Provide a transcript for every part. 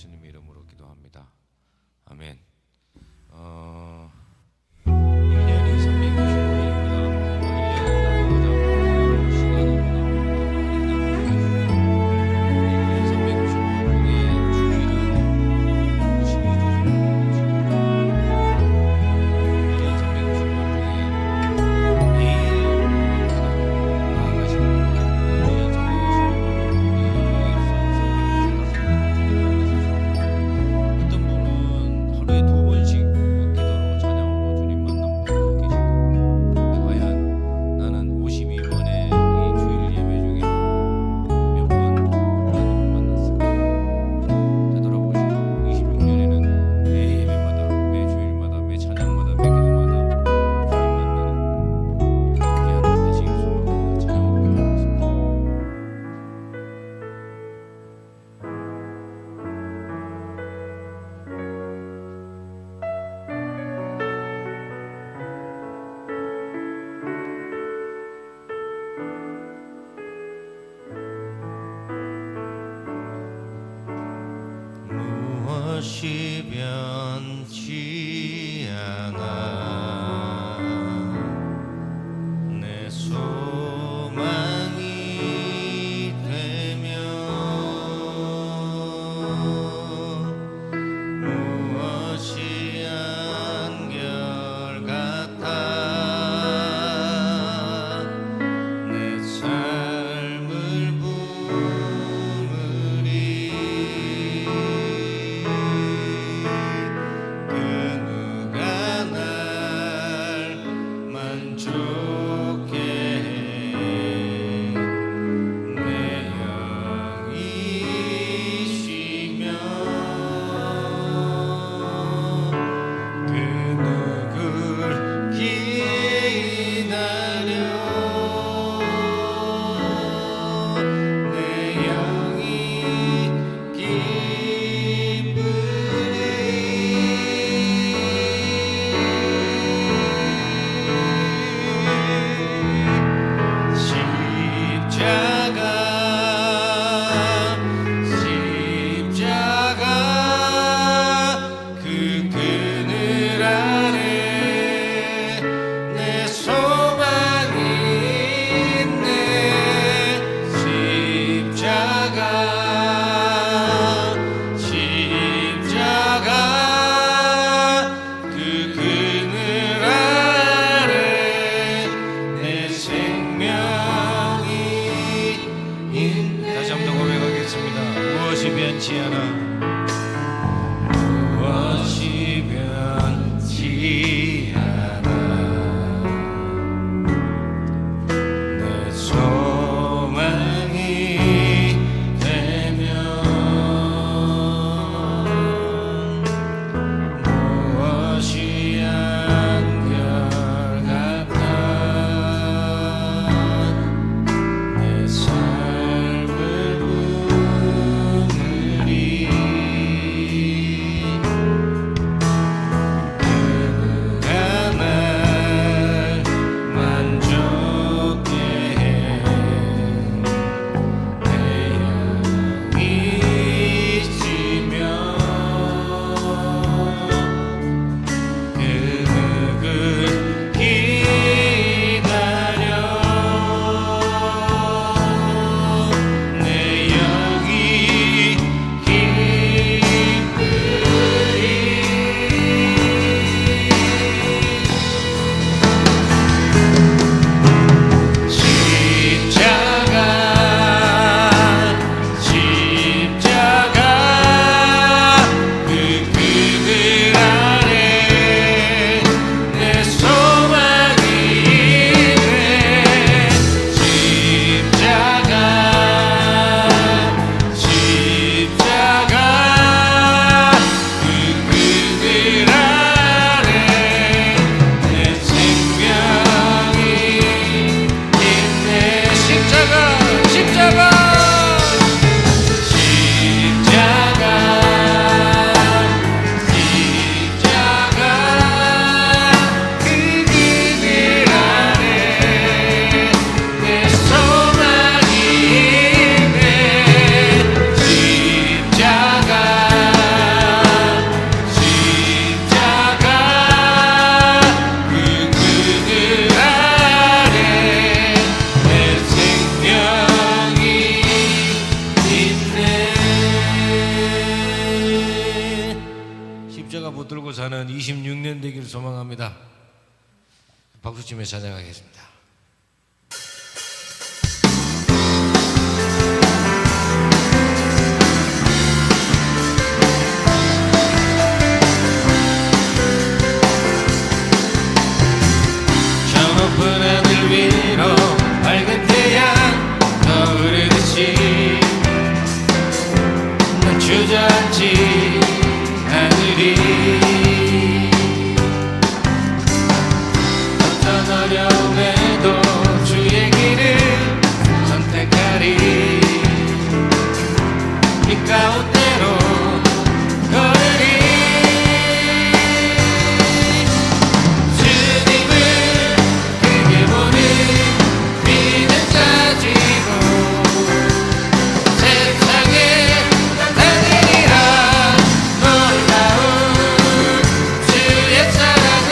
예수님의 이름으로 기도합니다. 아멘. 1년이 365일입니다. 1년은 나누자 시간으로 나누면 365일 중에 주일은 52주 중에 1년 365일 중에 매일 나아가시는 1년 365일 어떤 분은 하루에 2번씩 기도로 찬양으로 주님 만난 분도 계시고, 과연 나는 52번의 이 주일 예배 중에 몇 번 하나님을 만났을까? 되돌아보시고 26년에는 매 예배마다, 매 주일마다, 매 찬양마다, 매 기도마다 주님 만나는 귀한 날 되시길 소망합니다. 찬양으로 기도하겠습니다. 무엇이 변치 않아 내 소망이 되며, 무엇이 한결같아 내 삶을 부으리. 그 누가 날 만족해 내 영이 쉬며, 그 누굴 기다려 내 영이 기쁘리. 십자가 그 그늘 아래 내 소망이 있네. 십자가 그 그늘 아래 내 생명이 있네. 다시 한번 더 고백하겠습니다. 무엇이 변치 않아, 무엇이 변치 않아 내 소망이 되면, 무엇이 한결같아 내 삶을 부으리. 붙들고 사는 26년 되기를 소망합니다. 박수 치며 찬양하겠습니다. 저 높은 하늘 위로 밝은 태양 떠오르듯이 난 주저앉지 않으리. 어떤 어려움에도 주의 길을 선택하리. 이 가운데로 걸으리. 주님을 크게 보는 믿음 가지고 세상에 나타내리라. 놀라운 주의 사랑을.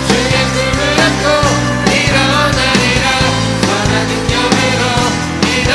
주의 꿈을 안고 일어나리라. 선한 능력으로 일어나리라.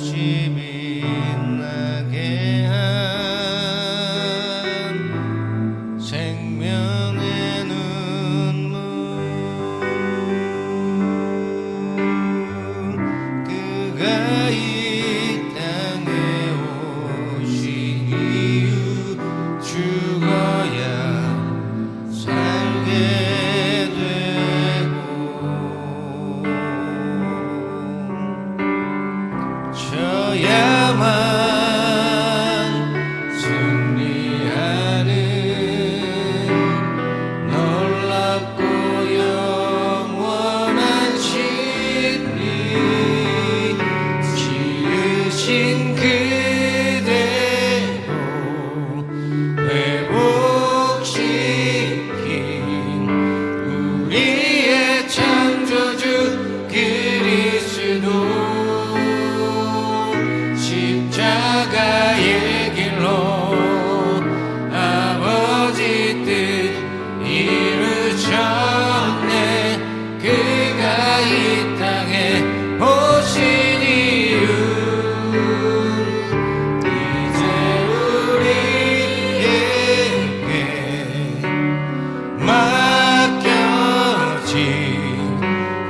다시 빛나게 한 생명의 눈물 그가 이 땅에 오신 이유 죽어야 살게 되고 져야만 승리하는 놀랍고 영원한 진리 지으신 그대로 회복시킨 우리의 창조주 그리스도 십자가의 길로 아버지 뜻 이루셨네 그가 이 땅에 오신 이유 이제 우리에게 맡겨진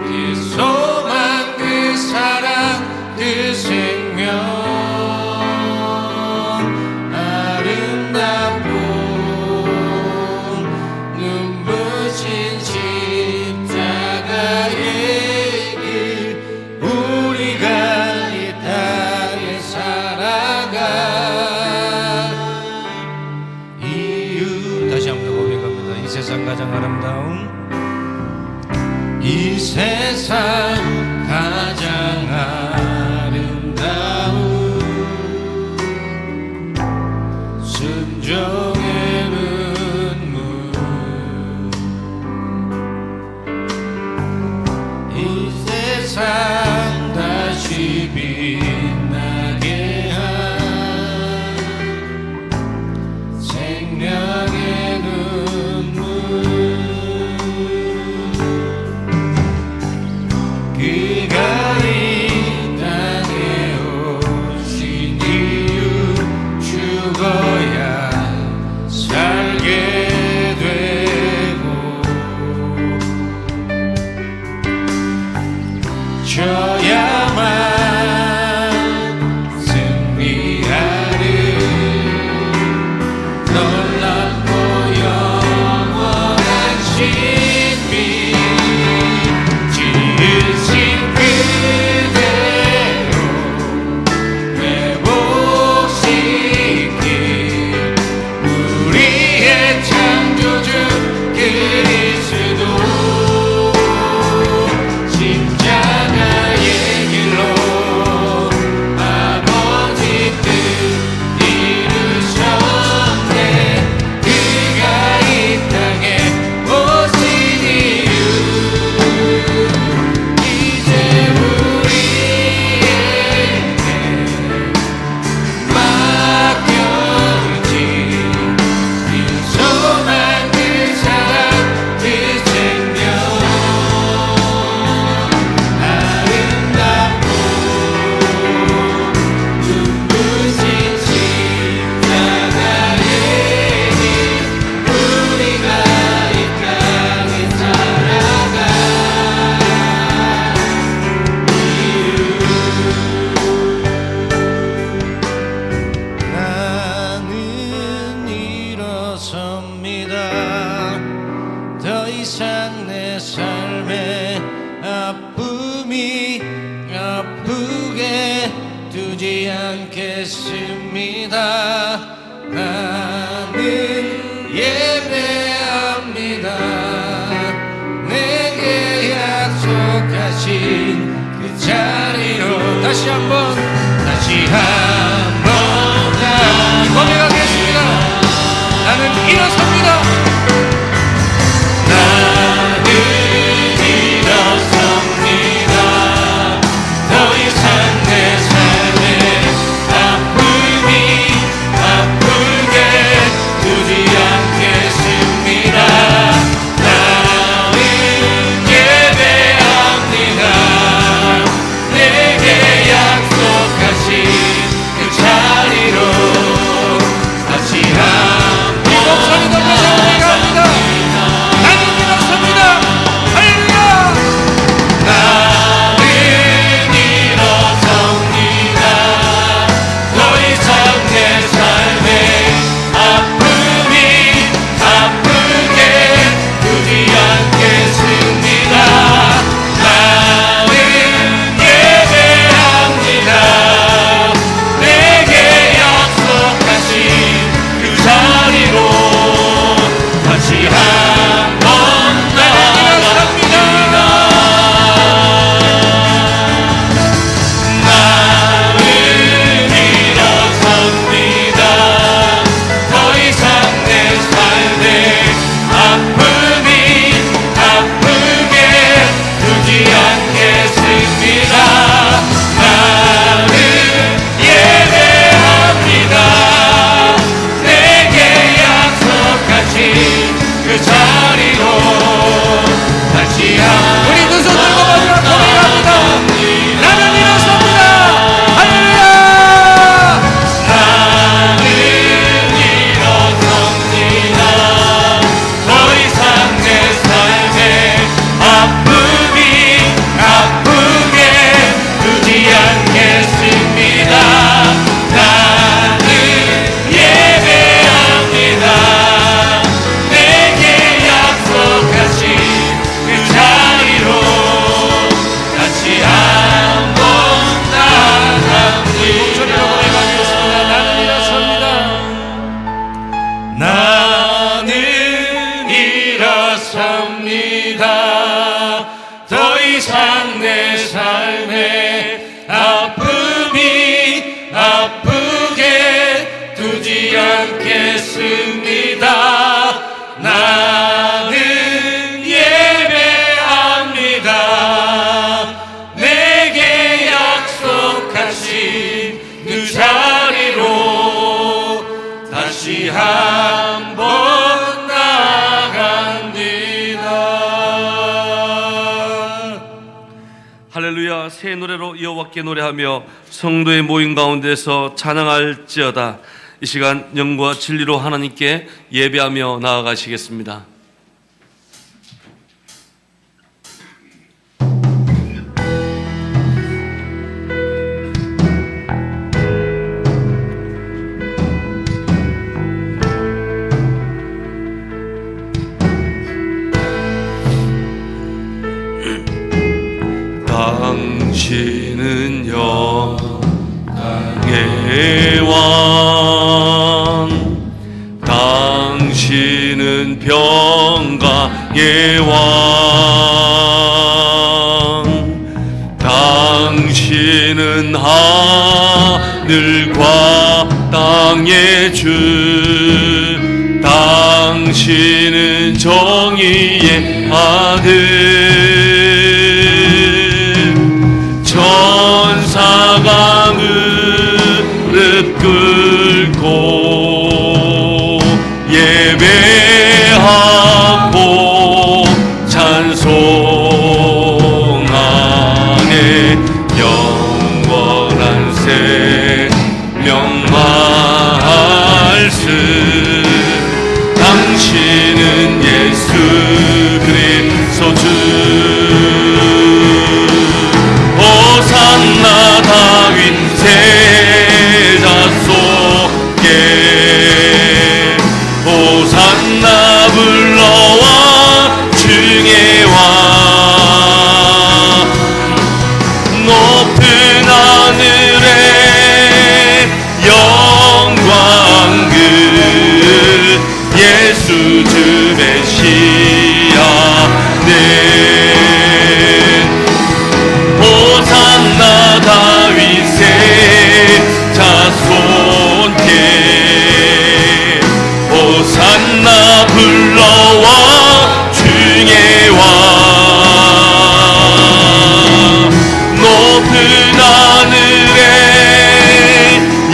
그 소망 그 사랑 그 생명 아름답고 눈부신 십자가의 길 우리가 이 땅에 살아갈 이유 다시 한번 더 고백합니다. 이 세상 가장 아름다운 이 세상 가장 아름다운 순종의 눈물 이 세상 다시 빛나게 한 생명의 눈물 그가 이 땅에 오신 이유 죽어야 살게 되고 져야만 승리하는 놀랍고 영원한 신비 지으신 그대로 회복시킨 우리의 창조주 그리스도 십자가의 길로 아버지 뜻 이루셨네 그가 이 땅에 오신 이유 이제 우리에게 맡겨진 그 소망 그 사랑 그 생명 아름답고 눈부신 십자가의 길 우리가 이 땅에 살아갈 나는 일어섭니다 더 이상 내 삶의 아픔이 아프게 두지 않겠습니다 나는 예배합니다 내게 약속하신 그 자리로 다시 한번 고백하겠습니다. 나는 일어섭니다. 나는 일어섭니다. 더 이상 내 삶의 아픔이 아프게 두지 않겠습니다. 나는 예배합니다. 내게 약속한 아프게 두지 않겠습니다. 나는 예배합니다. 내게 약속하신 그 자리로 다시 한번 나아갑니다. 할렐루야. 새 노래로 여호와께 노래하며 성도의 모임 가운데서 찬양할지어다. 이 시간 영과 진리로 하나님께 예배하며 나아가시겠습니다. 당신은 영광의 왕, 당신은 평강의 왕, 당신은 하늘과 땅의 주, 당신은 정의의 아들. 천사가 무릎 꿇고 예배하고 찬송하네. 영원한 생명 말씀, 당신은 예수 그리스도 주. 호산나 다윗 세자 속에, 호산나 불러와 중의 왕. 높은 하늘에 영광 그 예수 주 메시아 네. 호산나 다윗의 자손께, 호산나 불러와 중의 왕. 높은 하늘에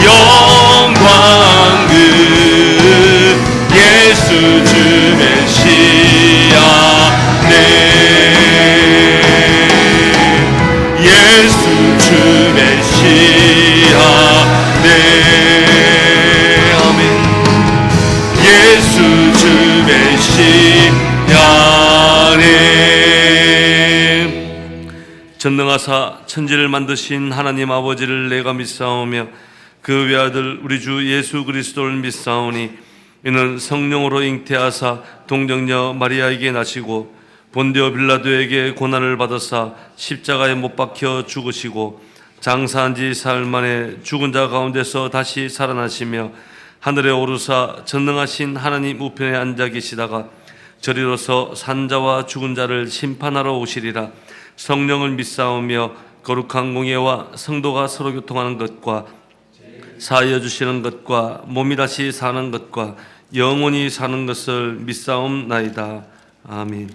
영광 그 예수 주 메시아 네. 예수 주 메시아 네. 아멘. 예수 주 메시아 네. 전능하사 천지를 만드신 하나님 아버지를 내가 믿사오며 그 외아들 우리 주 예수 그리스도를 믿사오니, 이는 성령으로 잉태하사 동정녀 마리아에게 나시고 본디오 빌라도에게 고난을 받으사 십자가에 못 박혀 죽으시고 장사한 지 사흘 만에 죽은 자 가운데서 다시 살아나시며 하늘에 오르사 전능하신 하나님 우편에 앉아 계시다가 저리로서 산자와 죽은 자를 심판하러 오시리라. 성령을 믿사오며 거룩한 공예와 성도가 서로 교통하는 것과 사하여 주시는 것과 몸이 다시 사는 것과 영원히 사는 것을 믿사옵나이다. 아멘.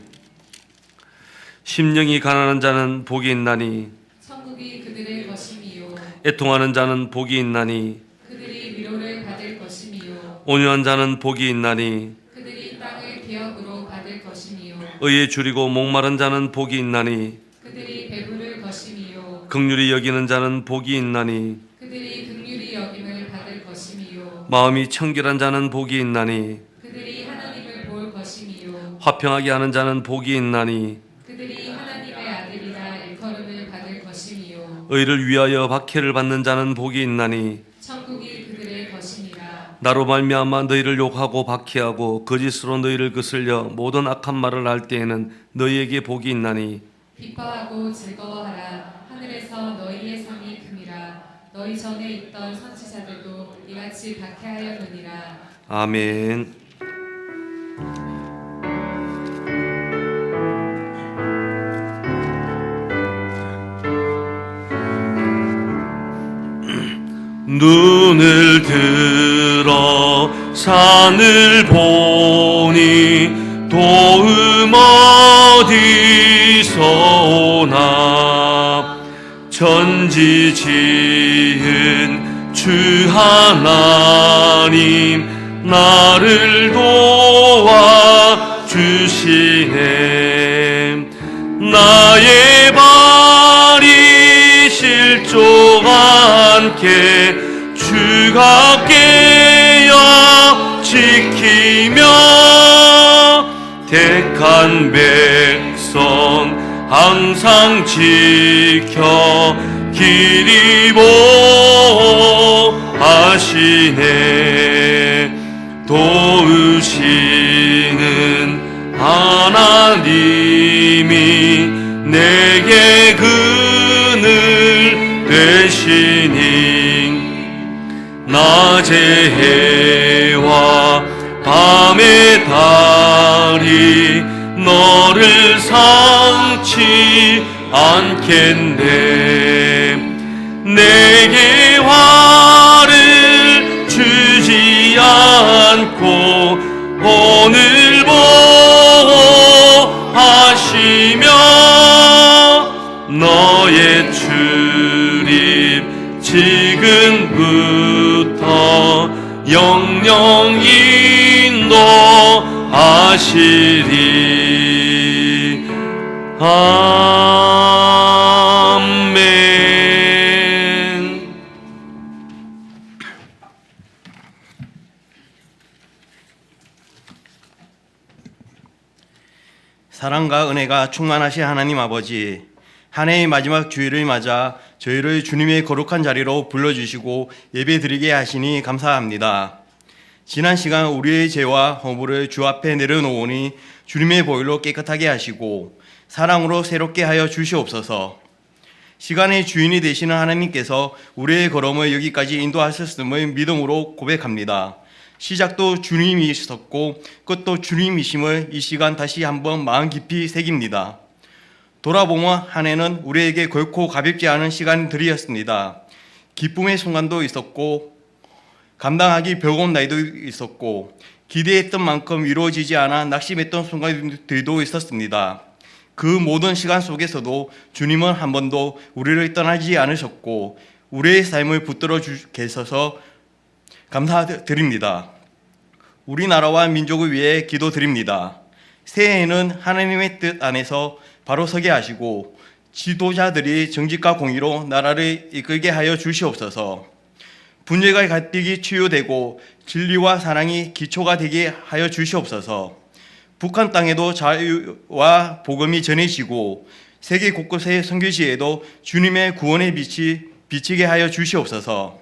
심령이 가난한 자는 복이 있나니 천국이 그들의 것임이요. 애통하는 자는 복이 있나니 그들이 위로를 받을 것임이요. 온유한 자는 복이 있나니 그들이 땅을 기업으로 받을 것임이요. 의에 줄이고 목마른 자는 복이 있나니 그들이 배부를 것임이요. 긍휼히 여기는 자는 복이 있나니 그들이 긍휼히 여김을 받을 것임이요. 마음이 청결한 자는 복이 있나니 그들이 하나님을 볼 것임이요. 화평하게 하는 자는 복이 있나니 그들이 하나님의 아들이라 일컬음을 받을 것임이요. 의를 위하여 박해를 받는 자는 복이 있나니 천국이 그들의 것이니라. 나로 말미암아 너희를 욕하고 박해하고 거짓으로 너희를 거슬려 모든 악한 말을 할 때에는 너희에게 복이 있나니 기뻐하고 즐거워하라. 하늘에서 너희의 상이 큼이라. 너희 전에 있던 선지자들도 이같이 박해하였느니라. 아멘. 눈을 들어 산을 보니 도움 어디서 오나. 천지 지은 주 하나님 나를 도와 주시네. 나의 발이 실족 않게 주가 깨어 지키며 택한 백성 항상 지켜 길이 보호하시네. 도우시는 하나님이 내게 그늘 되시니 낮의 해와 밤의 달이 너를 상치 않겠네. 내게 화를 주지 않고 오늘 보호하시며 너의 출입 지금부터 영영 인도하시리. 아멘. 사랑과 은혜가 충만하신 하나님 아버지, 한 해의 마지막 주일을 맞아 저희를 주님의 거룩한 자리로 불러주시고 예배드리게 하시니 감사합니다. 지난 시간 우리의 죄와 허물을 주 앞에 내려놓으니 주님의 보혈로 깨끗하게 하시고 사랑으로 새롭게 하여 주시옵소서. 시간의 주인이 되시는 하나님께서 우리의 걸음을 여기까지 인도하셨음을 믿음으로 고백합니다. 시작도 주님이셨고 끝도 주님이심을 이 시간 다시 한번 마음 깊이 새깁니다. 돌아보면 한 해는 우리에게 결코 가볍지 않은 시간들이었습니다. 기쁨의 순간도 있었고 감당하기 버거운 날도 있었고 기대했던 만큼 이루어지지 않아 낙심했던 순간들도 있었습니다. 그 모든 시간 속에서도 주님은 한 번도 우리를 떠나지 않으셨고 우리의 삶을 붙들어 계셔서 감사드립니다. 우리나라와 민족을 위해 기도드립니다. 새해에는 하나님의 뜻 안에서 바로 서게 하시고 지도자들이 정직과 공의로 나라를 이끌게 하여 주시옵소서. 분열과 갈등이 치유되고 진리와 사랑이 기초가 되게 하여 주시옵소서. 북한 땅에도 자유와 복음이 전해지고 세계 곳곳의 선교지에도 주님의 구원의 빛이 비치게 하여 주시옵소서.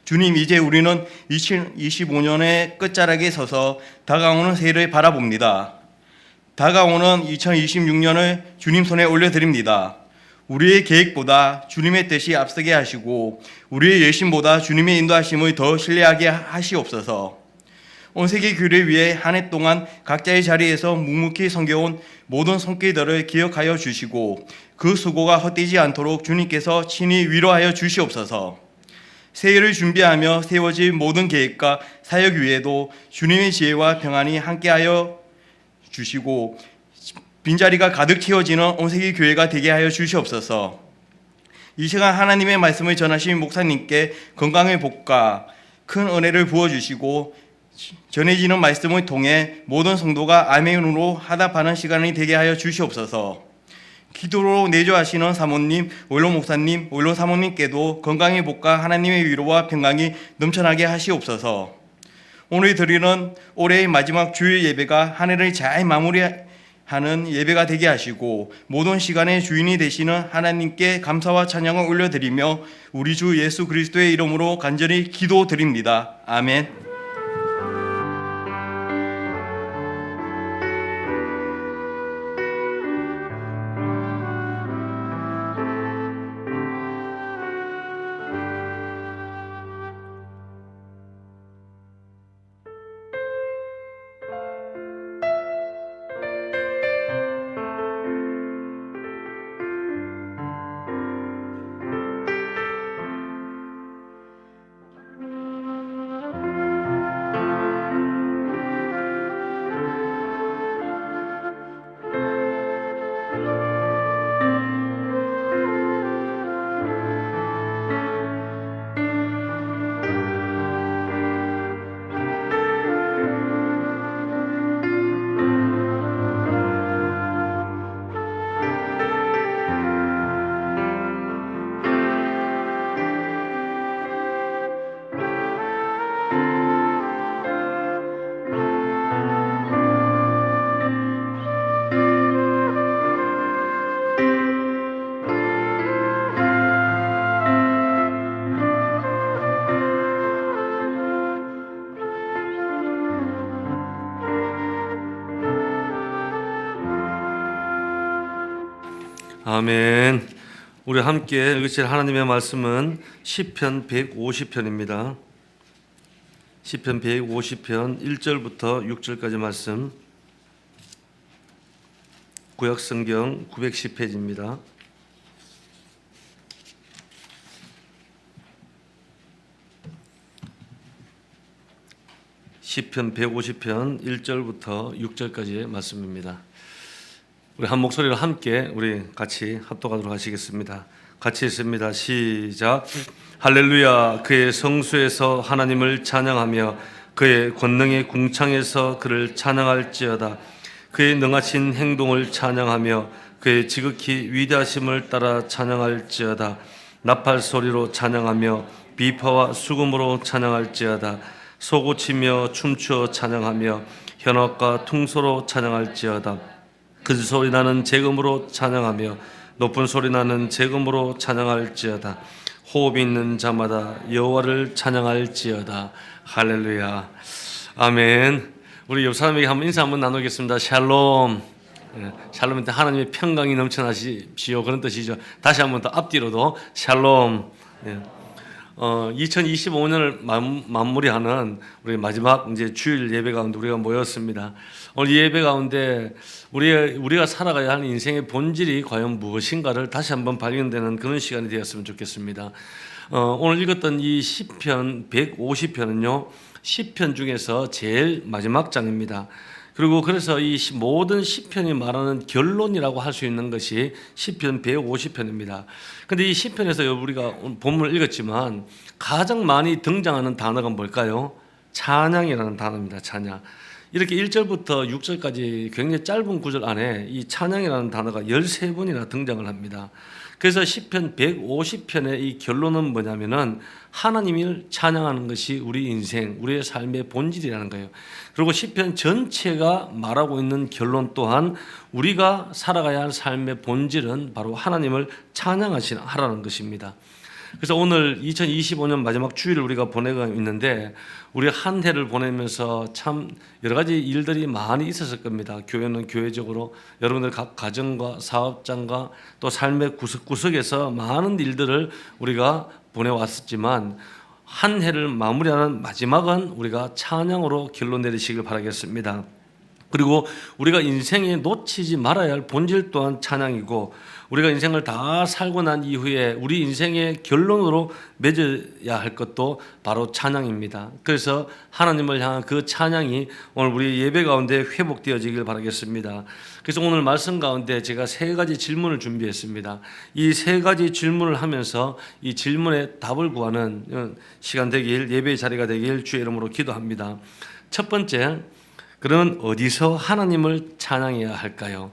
주님, 이제 우리는 2025년의 끝자락에 서서 다가오는 새해를 바라봅니다. 다가오는 2026년을 주님 손에 올려드립니다. 우리의 계획보다 주님의 뜻이 앞서게 하시고 우리의 열심보다 주님의 인도하심을 더 신뢰하게 하시옵소서. 온 세계 교회를 위해 한 해 동안 각자의 자리에서 묵묵히 섬겨온 모든 손길들을 기억하여 주시고 그 수고가 헛되지 않도록 주님께서 친히 위로하여 주시옵소서. 새해를 준비하며 세워질 모든 계획과 사역 위에도 주님의 지혜와 평안이 함께하여 주시고 빈자리가 가득 채워지는 온 세계 교회가 되게 하여 주시옵소서. 이 시간 하나님의 말씀을 전하신 목사님께 건강의 복과 큰 은혜를 부어주시고 전해지는 말씀을 통해 모든 성도가 아멘으로 화답하는 시간이 되게 하여 주시옵소서. 기도로 내조하시는 사모님, 오일로 목사님, 오일로 사모님께도 건강의 복과 하나님의 위로와 평강이 넘쳐나게 하시옵소서. 오늘 드리는 올해의 마지막 주일 예배가 한 해를 잘 마무리하는 예배가 되게 하시고 모든 시간의 주인이 되시는 하나님께 감사와 찬양을 올려드리며 우리 주 예수 그리스도의 이름으로 간절히 기도드립니다. 아멘. 아멘. 우리 함께 읽으실 하나님의 말씀은 시편 150편입니다. 시편 150편 1절부터 6절까지 말씀. 구약성경 910페이지입니다. 시편 150편 1절부터 6절까지의 말씀입니다. 우리 한 목소리로 함께 우리 같이 합독하도록 하시겠습니다. 같이 읽습니다. 시작. 할렐루야. 그의 성수에서 하나님을 찬양하며 그의 권능의 궁창에서 그를 찬양할지어다. 그의 능하신 행동을 찬양하며 그의 지극히 위대하심을 따라 찬양할지어다. 나팔 소리로 찬양하며 비파와 수금으로 찬양할지어다. 소고치며 춤추어 찬양하며 현악과 퉁소로 찬양할지어다. 큰 소리 나는 재금으로 찬양하며 높은 소리 나는 재금으로 찬양할지어다. 호흡이 있는 자마다 여호와를 찬양할지어다. 할렐루야. 아멘. 우리 옆 사람에게 한번 인사 한번 나누겠습니다. 샬롬. 샬롬은 하나님의 평강이 넘쳐나십시오, 그런 뜻이죠. 다시 한번 더 앞뒤로도 샬롬. 2025년을 마무리하는 우리 마지막 이제 주일 예배 가운데 우리가 모였습니다. 오늘 예배 가운데 우리가 살아가야 하는 인생의 본질이 과연 무엇인가를 다시 한번 발견되는 그런 시간이 되었으면 좋겠습니다. 오늘 읽었던 이 시편 150편은요, 시편 중에서 제일 마지막 장입니다. 그리고 그래서 이 모든 시편이 말하는 결론이라고 할 수 있는 것이 시편 150편입니다. 근데 이 시편에서 우리가 본문을 읽었지만 가장 많이 등장하는 단어가 뭘까요? 찬양이라는 단어입니다. 찬양. 이렇게 1절부터 6절까지 굉장히 짧은 구절 안에 이 찬양이라는 단어가 13번이나 등장을 합니다. 그래서 시편 150편의 이 결론은 뭐냐면은 하나님을 찬양하는 것이 우리 인생, 우리의 삶의 본질이라는 거예요. 그리고 시편 전체가 말하고 있는 결론 또한 우리가 살아가야 할 삶의 본질은 바로 하나님을 찬양하라는 것입니다. 그래서 오늘 2025년 마지막 주일을 우리가 보내고 있는데 우리 한 해를 보내면서 참 여러 가지 일들이 많이 있었을 겁니다. 교회는 교회적으로 여러분들 각 가정과 사업장과 또 삶의 구석구석에서 많은 일들을 우리가 보내왔었지만 한 해를 마무리하는 마지막은 우리가 찬양으로 결론 내리시길 바라겠습니다. 그리고 우리가 인생에 놓치지 말아야 할 본질 또한 찬양이고, 우리가 인생을 다 살고 난 이후에 우리 인생의 결론으로 맺어야 할 것도 바로 찬양입니다. 그래서 하나님을 향한 그 찬양이 오늘 우리 예배 가운데 회복되어지길 바라겠습니다. 그래서 오늘 말씀 가운데 제가 3가지 질문을 준비했습니다. 이 3가지 질문을 하면서 이 질문에 답을 구하는 시간 되길, 예배의 자리가 되길 주의 이름으로 기도합니다. 첫 번째, 그러면 어디서 하나님을 찬양해야 할까요?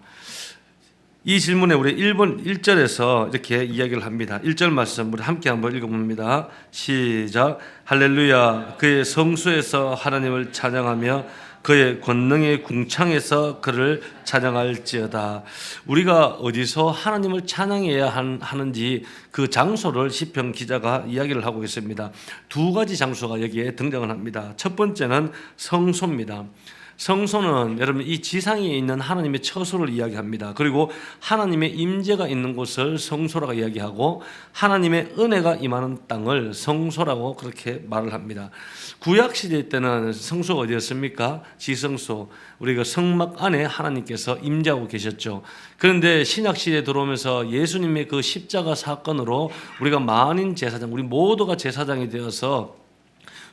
이 질문에 우리 1절에서 이렇게 이야기를 합니다. 1절 말씀 우리 함께 한번 읽어봅니다. 시작. 할렐루야. 그의 성수에서 하나님을 찬양하며 그의 권능의 궁창에서 그를 찬양할지어다. 우리가 어디서 하나님을 찬양해야 하는지 그 장소를 시편 기자가 이야기를 하고 있습니다. 2가지 장소가 여기에 등장을 합니다. 첫 번째는 성소입니다. 성소는 여러분 이 지상에 있는 하나님의 처소를 이야기합니다. 그리고 하나님의 임재가 있는 곳을 성소라고 이야기하고 하나님의 은혜가 임하는 땅을 성소라고 그렇게 말을 합니다. 구약시대 때는 성소가 어디였습니까? 지성소, 우리가 성막 안에 하나님께서 임재하고 계셨죠. 그런데 신약시대에 들어오면서 예수님의 그 십자가 사건으로 우리가 만인 제사장, 우리 모두가 제사장이 되어서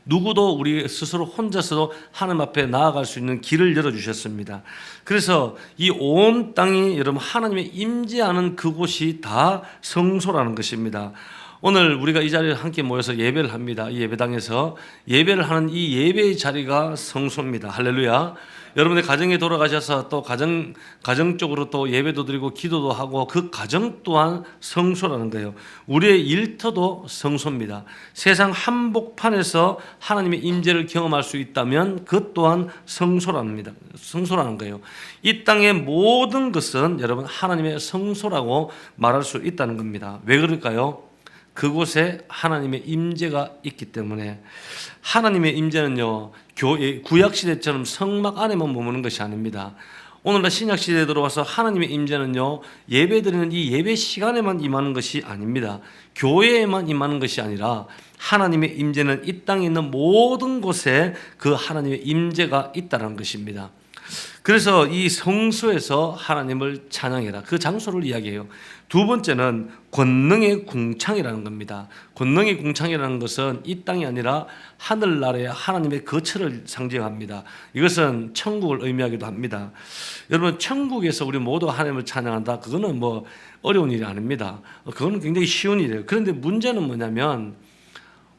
누구도 우리 스스로 혼자서도 하나님 앞에 나아갈 수 있는 길을 열어주셨습니다. 그래서 이 온 땅이 여러분 하나님의 임재하는 그곳이 다 성소라는 것입니다. 오늘 우리가 이 자리에 함께 모여서 예배를 합니다. 이 예배당에서 예배를 하는 이 예배의 자리가 성소입니다. 할렐루야. 여러분의 가정에 돌아가셔서 또 가정적으로 또 예배도 드리고 기도도 하고 그 가정 또한 성소라는 거예요. 우리의 일터도 성소입니다. 세상 한복판에서 하나님의 임재를 경험할 수 있다면 그 또한 성소라는 거예요. 이 땅의 모든 것은 여러분 하나님의 성소라고 말할 수 있다는 겁니다. 왜 그럴까요? 그곳에 하나님의 임재가 있기 때문에. 하나님의 임재는요, 구약시대처럼 성막 안에만 머무는 것이 아닙니다. 오늘날 신약 시대에 들어와서 하나님의 임재는요, 예배드리는 이 예배 시간에만 임하는 것이 아닙니다. 교회에만 임하는 것이 아니라 하나님의 임재는 이 땅에 있는 모든 곳에 그 하나님의 임재가 있다는 것입니다. 그래서 이 성소에서 하나님을 찬양해라, 그 장소를 이야기해요. 두 번째는 권능의 궁창이라는 겁니다. 권능의 궁창이라는 것은 이 땅이 아니라 하늘나라의 하나님의 거처를 상징합니다. 이것은 천국을 의미하기도 합니다. 여러분, 천국에서 우리 모두 하나님을 찬양한다, 그거는 뭐 어려운 일이 아닙니다. 그거는 굉장히 쉬운 일이에요. 그런데 문제는 뭐냐면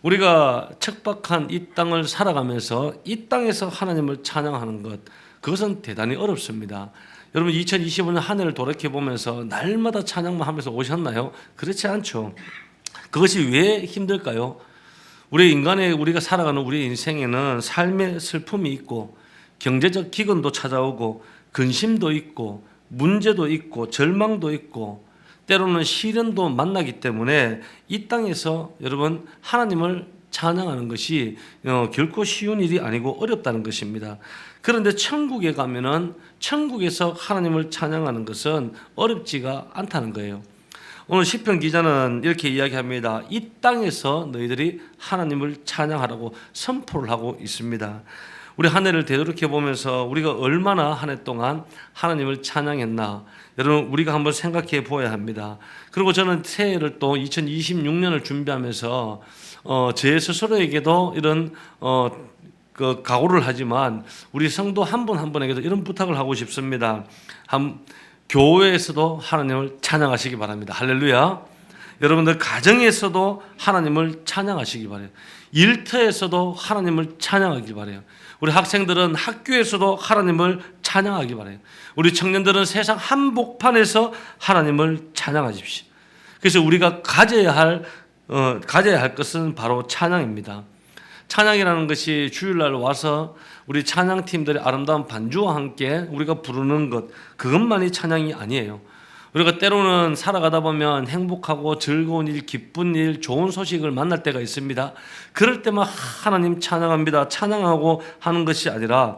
우리가 척박한 이 땅을 살아가면서 이 땅에서 하나님을 찬양하는 것, 그것은 대단히 어렵습니다. 여러분, 2025년 한 해를 돌이켜보면서 날마다 찬양만 하면서 오셨나요? 그렇지 않죠. 그것이 왜 힘들까요? 우리가 살아가는 우리 인생에는 삶의 슬픔이 있고 경제적 기근도 찾아오고 근심도 있고 문제도 있고 절망도 있고 때로는 시련도 만나기 때문에 이 땅에서 여러분 하나님을 찬양하는 것이 결코 쉬운 일이 아니고 어렵다는 것입니다. 그런데 천국에 가면은 천국에서 하나님을 찬양하는 것은 어렵지가 않다는 거예요. 오늘 시편 기자는 이렇게 이야기합니다. 이 땅에서 너희들이 하나님을 찬양하라고 선포를 하고 있습니다. 우리 한 해를 되돌이켜 보면서 우리가 얼마나 한 해 동안 하나님을 찬양했나, 여러분 우리가 한번 생각해 보아야 합니다. 그리고 저는 새해를 또 2026년을 준비하면서 제 스스로에게도 이런 각오를 하지만 우리 성도 한 분 한 분에게도 이런 부탁을 하고 싶습니다. 교회에서도 하나님을 찬양하시기 바랍니다. 할렐루야. 여러분들 가정에서도 하나님을 찬양하시기 바라요. 일터에서도 하나님을 찬양하기 바라요. 우리 학생들은 학교에서도 하나님을 찬양하기 바라요. 우리 청년들은 세상 한복판에서 하나님을 찬양하십시오. 그래서 우리가 가져야 할 것은 바로 찬양입니다. 찬양이라는 것이 주일날 와서 우리 찬양팀들의 아름다운 반주와 함께 우리가 부르는 것, 그것만이 찬양이 아니에요. 우리가 때로는 살아가다 보면 행복하고 즐거운 일, 기쁜 일, 좋은 소식을 만날 때가 있습니다. 그럴 때만 하나님 찬양합니다, 찬양하고 하는 것이 아니라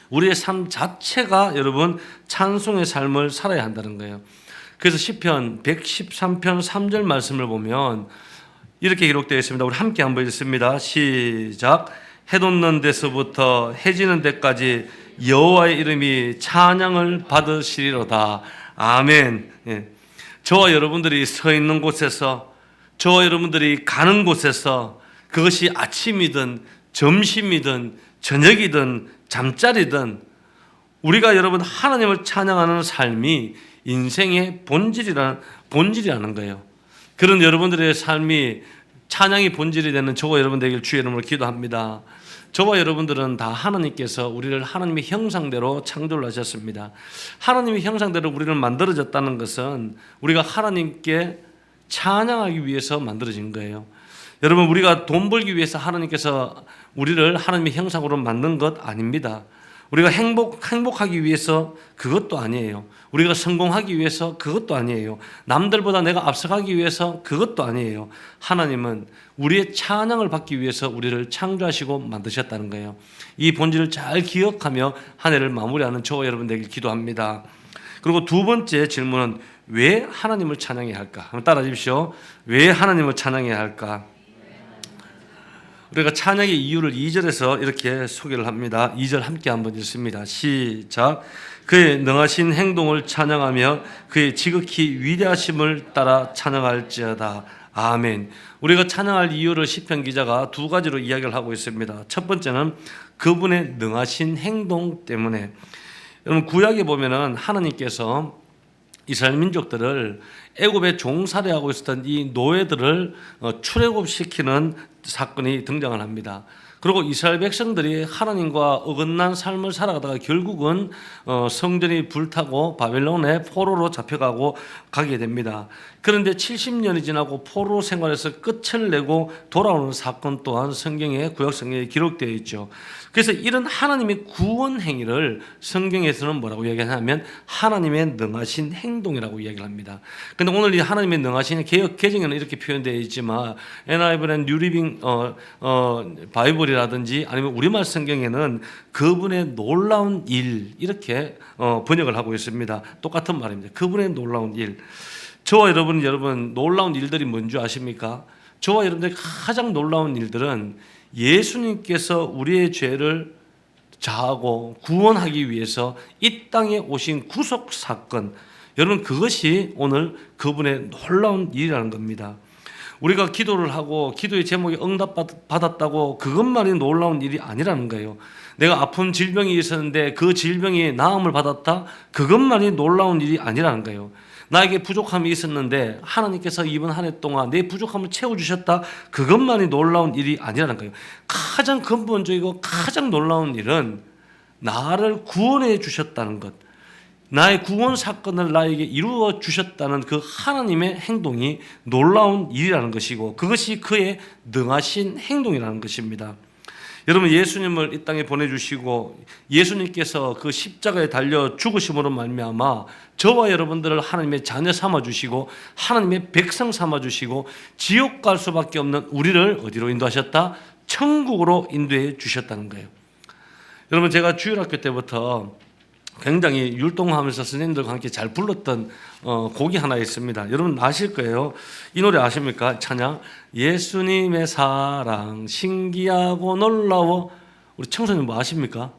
우리의 삶 자체가 여러분 찬송의 삶을 살아야 한다는 거예요. 그래서 시편 113편 3절 말씀을 보면 이렇게 기록되어 있습니다. 우리 함께 한번 읽습니다. 시작. 해 돋는 데서부터 해 지는 데까지 여호와의 이름이 찬양을 받으시리로다. 아멘. 예. 저와 여러분들이 서 있는 곳에서, 저와 여러분들이 가는 곳에서, 그것이 아침이든 점심이든 저녁이든 잠자리든 우리가 여러분 하나님을 찬양하는 삶이 인생의 본질이라는 거예요. 그런 여러분들의 삶이 찬양이 본질이 되는 저와 여러분 되길 주의 이름으로 기도합니다. 저와 여러분들은 다 하나님께서 우리를 하나님의 형상대로 창조를 하셨습니다. 하나님의 형상대로 우리를 만들어졌다는 것은 우리가 하나님께 찬양하기 위해서 만들어진 거예요. 여러분, 우리가 돈 벌기 위해서 하나님께서 우리를 하나님의 형상으로 만든 것 아닙니다. 우리가 행복하기 위해서 그것도 아니에요. 우리가 성공하기 위해서 그것도 아니에요. 남들보다 내가 앞서가기 위해서 그것도 아니에요. 하나님은 우리의 찬양을 받기 위해서 우리를 창조하시고 만드셨다는 거예요. 이 본질을 잘 기억하며 한 해를 마무리하는 저와 여러분 되길 기도합니다. 그리고 두 번째 질문은 왜 하나님을 찬양해야 할까? 한번 따라 주십시오. 왜 하나님을 찬양해야 할까? 우리가 찬양의 이유를 2절에서 이렇게 소개를 합니다. 2절 함께 한번 읽습니다. 시작. 그의 능하신 행동을 찬양하며 그의 지극히 위대하심을 따라 찬양할지어다. 아멘. 우리가 찬양할 이유를 시편 기자가 두 가지로 이야기를 하고 있습니다. 첫 번째는 그분의 능하신 행동 때문에. 여러분, 구약에 보면은 하나님께서 이스라엘 민족들을 애굽에 종살이하고 있었던 이 노예들을 출애굽시키는 사건이 등장을 합니다. 그리고 이스라엘 백성들이 하나님과 어긋난 삶을 살아가다가 결국은 성전이 불타고 바벨론의 포로로 잡혀가고 가게 됩니다. 그런데 70년이 지나고 포로 생활에서 끝을 내고 돌아오는 사건 또한 성경에, 구약 성경에 기록되어 있죠. 그래서 이런 하나님의 구원 행위를 성경에서는 뭐라고 이야기하냐면 하나님의 능하신 행동이라고 이야기를 합니다. 그런데 오늘 이 하나님의 능하신 개혁 개정에는 이렇게 표현되어 있지만 NIV 뉴 리빙 바이블이라는 일이라든지 아니면 우리말 성경에는 그분의 놀라운 일 이렇게 번역을 하고 있습니다. 똑같은 말입니다. 그분의 놀라운 일. 저와 여러분 놀라운 일들이 뭔지 아십니까? 저와 여러분들의 가장 놀라운 일들은 예수님께서 우리의 죄를 자하고 구원하기 위해서 이 땅에 오신 구속 사건, 여러분 그것이 오늘 그분의 놀라운 일이라는 겁니다. 우리가 기도를 하고 기도의 제목이 응답받았다고 그것만이 놀라운 일이 아니라는 거예요. 내가 아픈 질병이 있었는데 그 질병이 나음을 받았다, 그것만이 놀라운 일이 아니라는 거예요. 나에게 부족함이 있었는데 하나님께서 이번 한 해 동안 내 부족함을 채워주셨다, 그것만이 놀라운 일이 아니라는 거예요. 가장 근본적이고 가장 놀라운 일은 나를 구원해 주셨다는 것, 나의 구원 사건을 나에게 이루어 주셨다는 그 하나님의 행동이 놀라운 일이라는 것이고, 그것이 그의 능하신 행동이라는 것입니다. 여러분, 예수님을 이 땅에 보내주시고 예수님께서 그 십자가에 달려 죽으심으로 말미암아 저와 여러분들을 하나님의 자녀 삼아주시고 하나님의 백성 삼아주시고 지옥 갈 수밖에 없는 우리를 어디로 인도하셨다? 천국으로 인도해 주셨다는 거예요. 여러분, 제가 주일학교 때부터 굉장히 율동하면서 선생님들과 함께 잘 불렀던 곡이 하나 있습니다. 여러분 아실 거예요. 이 노래 아십니까? 찬양 예수님의 사랑 신기하고 놀라워. 우리 청소년 뭐 아십니까?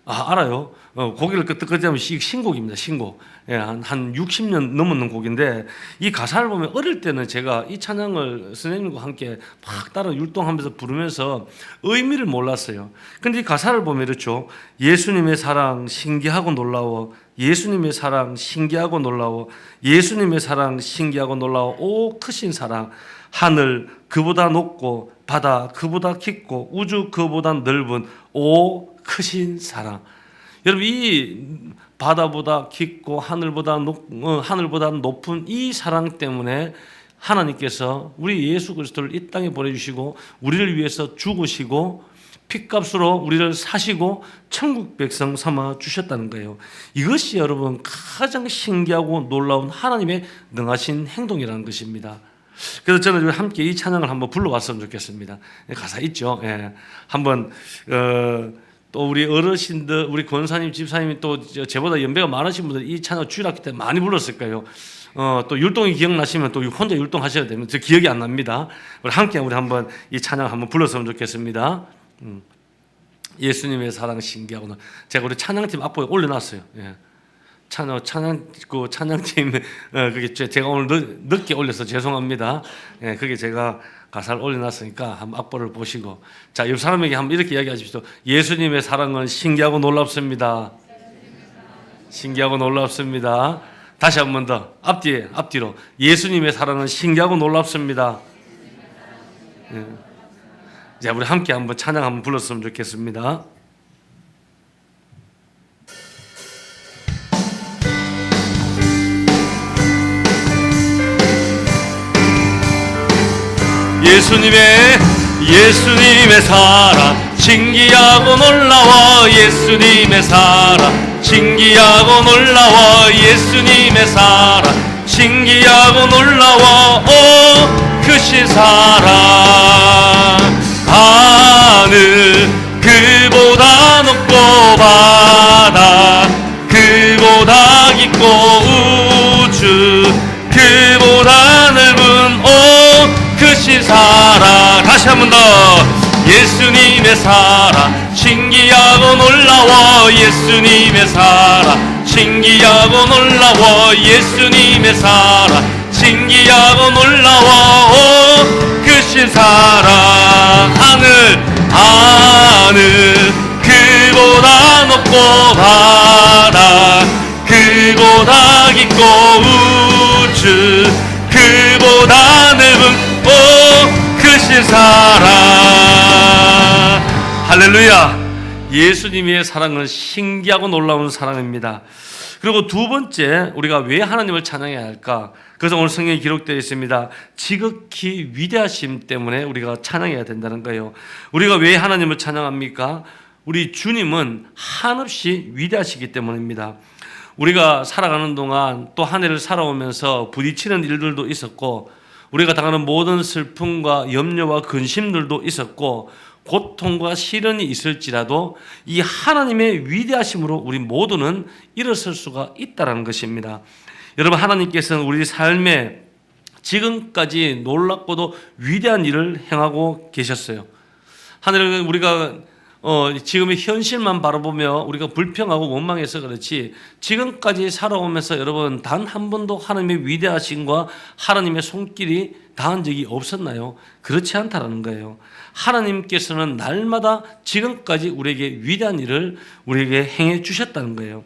알아요. 고개를 끄덕끄덕하면 신곡입니다. 신곡. 예, 한 60년 넘는 곡인데 이 가사를 보면 어릴 때는 제가 이 찬양을 선생님과 함께 막 따라 율동하면서 부르면서 의미를 몰랐어요. 근데 이 가사를 보면 이렇죠. 예수님의 사랑 신기하고 놀라워. 예수님의 사랑 신기하고 놀라워. 예수님의 사랑 신기하고 놀라워. 오 크신 사랑. 하늘 그보다 높고 바다 그보다 깊고 우주 그보다 넓은 오 크신 사랑. 여러분, 이 바다보다 깊고 하늘보다 높은 이 사랑 때문에 하나님께서 우리 예수 그리스도를 이 땅에 보내주시고 우리를 위해서 죽으시고 핏값으로 우리를 사시고 천국 백성 삼아 주셨다는 거예요. 이것이 여러분 가장 신기하고 놀라운 하나님의 능하신 행동이라는 것입니다. 그래서 저는 함께 이 찬양을 한번 불러봤으면 좋겠습니다. 가사 있죠. 예. 한번 또 우리 어르신들, 우리 권사님, 집사님이 또 저보다 연배가 많으신 분들 이 찬양 주일학교 때 많이 불렀을 거예요. 또 율동이 기억나시면 또 혼자 율동하셔야 됩니다. 저 기억이 안 납니다. 우리 함께 우리 한번 이 찬양 한번 불렀으면 좋겠습니다. 예수님의 사랑 신기하고 제가 우리 찬양팀 앞에 올려놨어요. 예. 찬양팀 그게 제가 오늘 늦게 올려서 죄송합니다. 예, 그게 제가 가사를 올려놨으니까 한번 악보를 보시고 자, 옆 사람에게 한번 이렇게 이야기하십시오. 예수님의 사랑은 신기하고 놀랍습니다. 신기하고 놀랍습니다. 다시 한 번 더 앞뒤로 예수님의 사랑은 신기하고 놀랍습니다. 예. 자, 우리 함께 한번 찬양 한번 불렀으면 좋겠습니다. 예수님의 사랑 신기하고 놀라워. 예수님의 사랑 신기하고 놀라워. 예수님의 사랑 신기하고 놀라워. 오 크신 사랑. 하늘 그보다 높고 바다 그보다 깊고 우주 그보다 넓은 오 크신 사랑. 다시 한 번 더. 예수님의 사랑 신기하고 놀라워. 예수님의 사랑 신기하고 놀라워. 예수님의 사랑 신기하고 놀라워. 오 크신 사랑. 하늘 그보다 높고 바다 그보다 깊고 우주 그보다 넓은 오 크신 사랑. 할렐루야. 예수님의 사랑은 신기하고 놀라운 사랑입니다. 그리고 두 번째, 우리가 왜 하나님을 찬양해야 할까? 그래서 오늘 성경에 기록되어 있습니다. 지극히 위대하심 때문에 우리가 찬양해야 된다는 거예요. 우리가 왜 하나님을 찬양합니까? 우리 주님은 한없이 위대하시기 때문입니다. 우리가 살아가는 동안 또 한 해를 살아오면서 부딪히는 일들도 있었고 우리가 당하는 모든 슬픔과 염려와 근심들도 있었고 고통과 시련이 있을지라도 이 하나님의 위대하심으로 우리 모두는 일어설 수가 있다는 것입니다. 여러분, 하나님께서는 우리 삶에 지금까지 놀랍고도 위대한 일을 행하고 계셨어요. 하늘은 우리가 지금의 현실만 바라보며 우리가 불평하고 원망해서 그렇지, 지금까지 살아오면서 여러분 단 한 번도 하나님의 위대하심과 하나님의 손길이 닿은 적이 없었나요? 그렇지 않다라는 거예요. 하나님께서는 날마다 지금까지 우리에게 위대한 일을 우리에게 행해 주셨다는 거예요.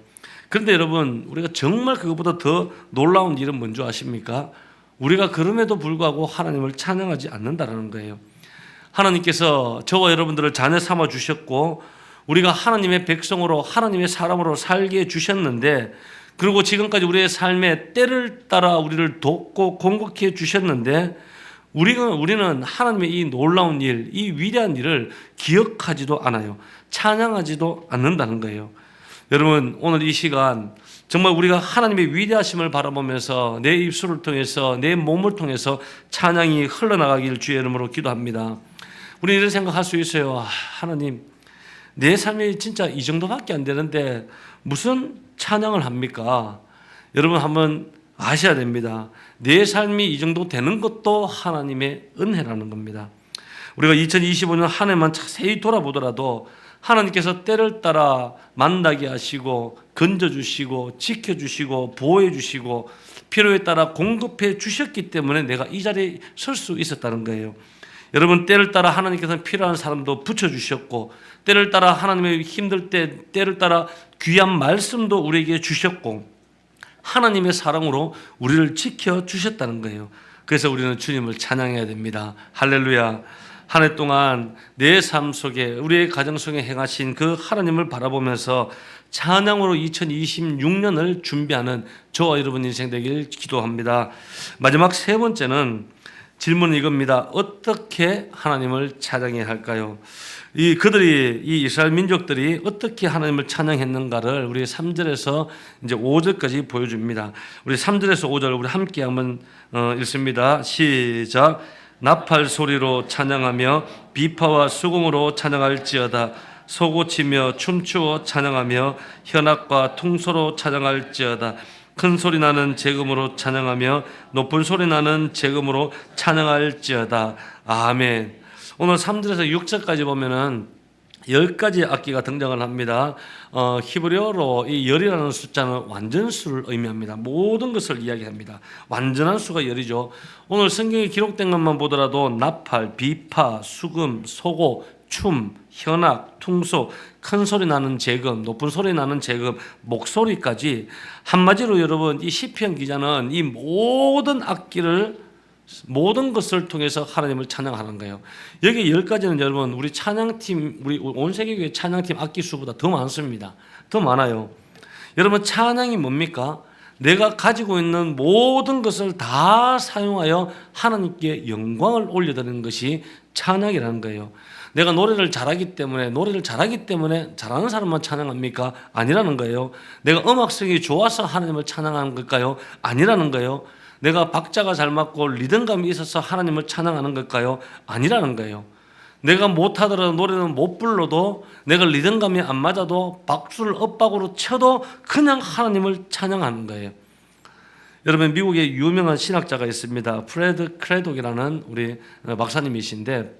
그런데 여러분, 우리가 정말 그것보다 더 놀라운 일은 뭔지 아십니까? 우리가 그럼에도 불구하고 하나님을 찬양하지 않는다라는 거예요. 하나님께서 저와 여러분들을 자녀 삼아 주셨고 우리가 하나님의 백성으로 하나님의 사람으로 살게 주셨는데, 그리고 지금까지 우리의 삶에 때를 따라 우리를 돕고 공급해 주셨는데, 우리는 하나님의 이 놀라운 일, 이 위대한 일을 기억하지도 않아요. 찬양하지도 않는다는 거예요. 여러분, 오늘 이 시간 정말 우리가 하나님의 위대하심을 바라보면서 내 입술을 통해서 내 몸을 통해서 찬양이 흘러나가길 주의 이름으로 기도합니다. 우리 이런 생각할 수 있어요. 하나님, 내 삶이 진짜 이 정도밖에 안 되는데 무슨 찬양을 합니까? 여러분, 한번 아셔야 됩니다. 내 삶이 이 정도 되는 것도 하나님의 은혜라는 겁니다. 우리가 2025년 한 해만 자세히 돌아보더라도 하나님께서 때를 따라 만나게 하시고 건져주시고 지켜주시고 보호해주시고 필요에 따라 공급해 주셨기 때문에 내가 이 자리에 설 수 있었다는 거예요. 여러분, 때를 따라 하나님께서는 필요한 사람도 붙여주셨고, 때를 따라 하나님의 힘들 때 때를 따라 귀한 말씀도 우리에게 주셨고, 하나님의 사랑으로 우리를 지켜주셨다는 거예요. 그래서 우리는 주님을 찬양해야 됩니다. 할렐루야. 한 해 동안 내 삶 속에 우리의 가정 속에 행하신 그 하나님을 바라보면서 찬양으로 2026년을 준비하는 저와 여러분 인생 되길 기도합니다. 마지막 세 번째는 질문은 이겁니다. 어떻게 하나님을 찬양해야 할까요? 이 이스라엘 민족들이 어떻게 하나님을 찬양했는가를 우리 3절에서 이제 5절까지 보여줍니다. 우리 3절에서 5절 우리 함께 한번 읽습니다. 시작. 나팔 소리로 찬양하며 비파와 수금으로 찬양할지어다. 소고치며 춤추어 찬양하며 현악과 통소로 찬양할지어다. 큰 소리 나는 재금으로 찬양하며 높은 소리 나는 재금으로 찬양할지어다. 아멘. 오늘 3절에서 6절까지 보면은 10가지 악기가 등장을 합니다. 히브리어로 이 열이라는 숫자는 완전수를 의미합니다. 모든 것을 이야기합니다. 완전한 수가 열이죠. 오늘 성경에 기록된 것만 보더라도 나팔, 비파, 수금, 소고, 춤, 현악, 퉁소, 큰 소리 나는 재금, 높은 소리 나는 재금, 목소리까지, 한마디로 여러분 이 시편 기자는 이 모든 악기를, 모든 것을 통해서 하나님을 찬양하는 거예요. 여기 10가지는 여러분 우리 찬양팀, 우리 온 세계교회 찬양팀 악기 수보다 더 많습니다. 더 많아요. 여러분, 찬양이 뭡니까? 내가 가지고 있는 모든 것을 다 사용하여 하나님께 영광을 올려드리는 것이 찬양이라는 거예요. 내가 노래를 잘하기 때문에 잘하는 사람만 찬양합니까? 아니라는 거예요. 내가 음악성이 좋아서 하나님을 찬양하는 걸까요? 아니라는 거예요. 내가 박자가 잘 맞고 리듬감이 있어서 하나님을 찬양하는 걸까요? 아니라는 거예요. 내가 못하더라도 노래는 못 불러도 내가 리듬감이 안 맞아도 박수를 엇박으로 쳐도 그냥 하나님을 찬양하는 거예요. 여러분, 미국에 유명한 신학자가 있습니다. 프레드 크레독이라는 우리 박사님이신데,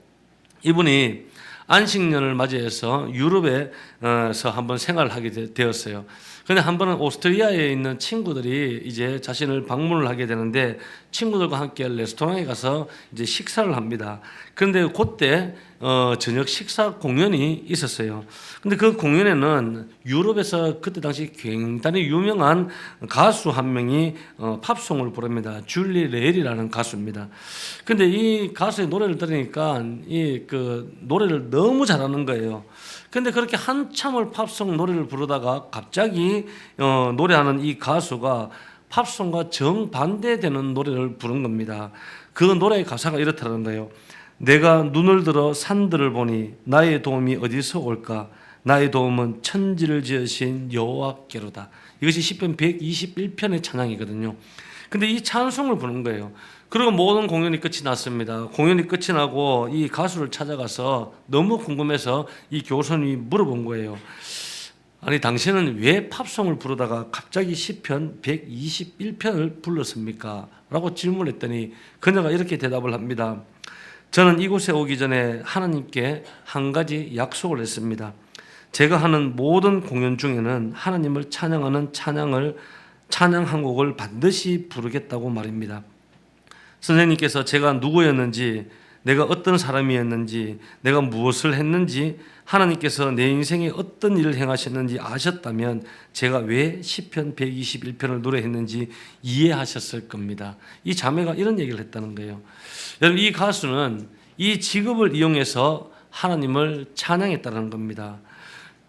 이분이 안식년을 맞이해서 유럽에서 한번 생활을 하게 되었어요. 그런데 한 번은 오스트리아에 있는 친구들이 이제 자신을 방문을 하게 되는데, 친구들과 함께 레스토랑에 가서 이제 식사를 합니다. 그런데 그때 저녁 식사 공연이 있었어요. 근데 그 공연에는 유럽에서 그때 당시 굉장히 유명한 가수 한 명이 팝송을 부릅니다. 줄리 레일이라는 가수입니다. 근데 이 가수의 노래를 들으니까 그 노래를 너무 잘하는 거예요. 근데 그렇게 한참을 팝송 노래를 부르다가 갑자기 노래하는 이 가수가 팝송과 정반대되는 노래를 부른 겁니다. 그 노래의 가사가 이렇다는 거예요. 내가 눈을 들어 산들을 보니 나의 도움이 어디서 올까? 나의 도움은 천지를 지으신 여호와께로다. 이것이 시편 121편의 찬양이거든요. 근데 이 찬송을 부른 거예요. 그리고 모든 공연이 끝이 났습니다. 공연이 끝이 나고 이 가수를 찾아가서 너무 궁금해서 이 교수님이 물어본 거예요. 아니 당신은 왜 팝송을 부르다가 갑자기 시편 121편을 불렀습니까? 라고 질문했더니 그녀가 이렇게 대답을 합니다. 저는 이곳에 오기 전에 하나님께 한 가지 약속을 했습니다. 제가 하는 모든 공연 중에는 하나님을 찬양하는 찬양 한 곡을 반드시 부르겠다고 말입니다. 선생님께서 제가 누구였는지, 내가 어떤 사람이었는지, 내가 무엇을 했는지, 하나님께서 내 인생에 어떤 일을 행하셨는지 아셨다면 제가 왜 시편 121편을 노래했는지 이해하셨을 겁니다. 이 자매가 이런 얘기를 했다는 거예요. 여러분, 이 가수는 이 직업을 이용해서 하나님을 찬양했다는 겁니다.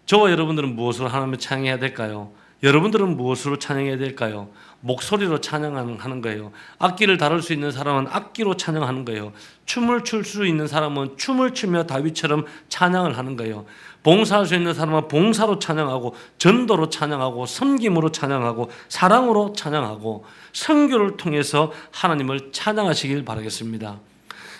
저와 여러분들은 무엇으로 하나님을 찬양해야 될까요? 여러분들은 무엇으로 찬양해야 될까요? 목소리로 찬양하는 거예요. 악기를 다룰 수 있는 사람은 악기로 찬양하는 거예요. 춤을 출 수 있는 사람은 춤을 추며 다윗처럼 찬양을 하는 거예요. 봉사할 수 있는 사람은 봉사로 찬양하고, 전도로 찬양하고, 섬김으로 찬양하고, 사랑으로 찬양하고, 선교를 통해서 하나님을 찬양하시길 바라겠습니다.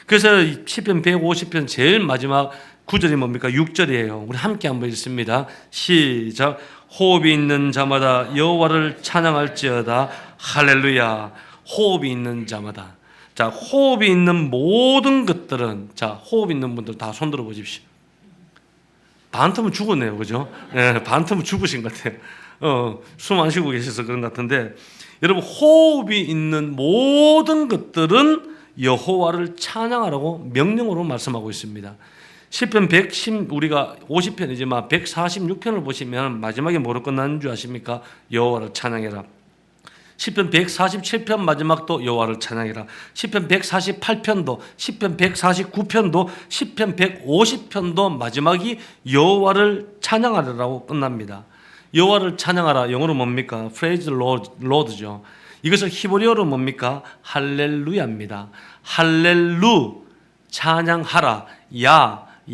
그래서 시편 150편 제일 마지막 9절이 뭡니까? 6절이에요. 우리 함께 한번 읽습니다. 시작. 호흡이 있는 자마다 여호와를 찬양할지어다. 할렐루야. 호흡이 있는 자마다. 자, 호흡이 있는 모든 것들은, 자, 호흡 있는 분들 다 손 들어 보십시오. 반틈은 죽었네요, 그죠? 네, 반틈은 죽으신 것 같아요. 숨 안 쉬고 계셔서 그런 것 같은데, 여러분, 호흡이 있는 모든 것들은 여호와를 찬양하라고 명령으로 말씀하고 있습니다. 시편 110, 우리가 50편이지만 146편을 보시면 마지막에 뭐로 끝나는 줄 아십니까? 여호와를 찬양해라. 시편 147편 마지막도 여호와를 찬양해라. 시편 148편도, 시편 149편도, 시편 150편도 마지막이 여호와를 찬양하라고 끝납니다. 여호와를 찬양하라, 영어로 뭡니까? Praise the Lord죠. 이것을 히브리어로 뭡니까? 할렐루야입니다. 할렐루, 찬양하라,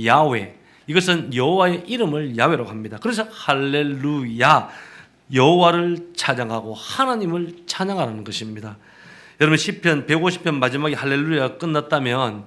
야훼. 이것은 여호와의 이름을 야훼라고 합니다. 그래서 할렐루야, 여호와를 찬양하고 하나님을 찬양하라는 것입니다. 여러분, 시편 150편 마지막에 할렐루야가 끝났다면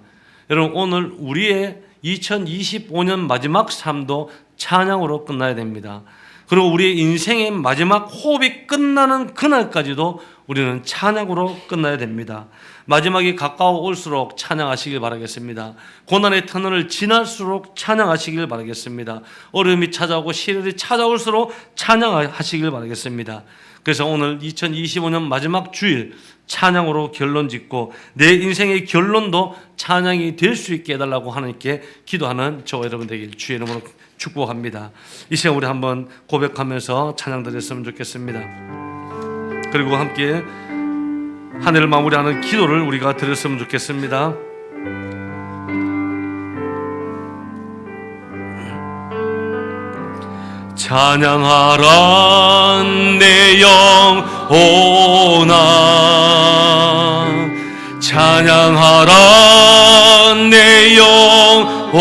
여러분, 오늘 우리의 2025년 마지막 삶도 찬양으로 끝나야 됩니다. 그리고 우리의 인생의 마지막 호흡이 끝나는 그날까지도 우리는 찬양으로 끝나야 됩니다. 마지막이 가까워 올수록 찬양하시길 바라겠습니다. 고난의 터널을 지날수록 찬양하시길 바라겠습니다. 어려움이 찾아오고 시련이 찾아올수록 찬양하시길 바라겠습니다. 그래서 오늘 2025년 마지막 주일 찬양으로 결론 짓고 내 인생의 결론도 찬양이 될 수 있게 해달라고 하나님께 기도하는 저와 여러분들에게 주의 이름으로 축복합니다. 이 시간 우리 한번 고백하면서 찬양 드렸으면 좋겠습니다. 그리고 함께 한 해를 마무리하는 기도를 우리가 드렸으면 좋겠습니다. 찬양하라 내 영혼아, 찬양하라 내 영혼아,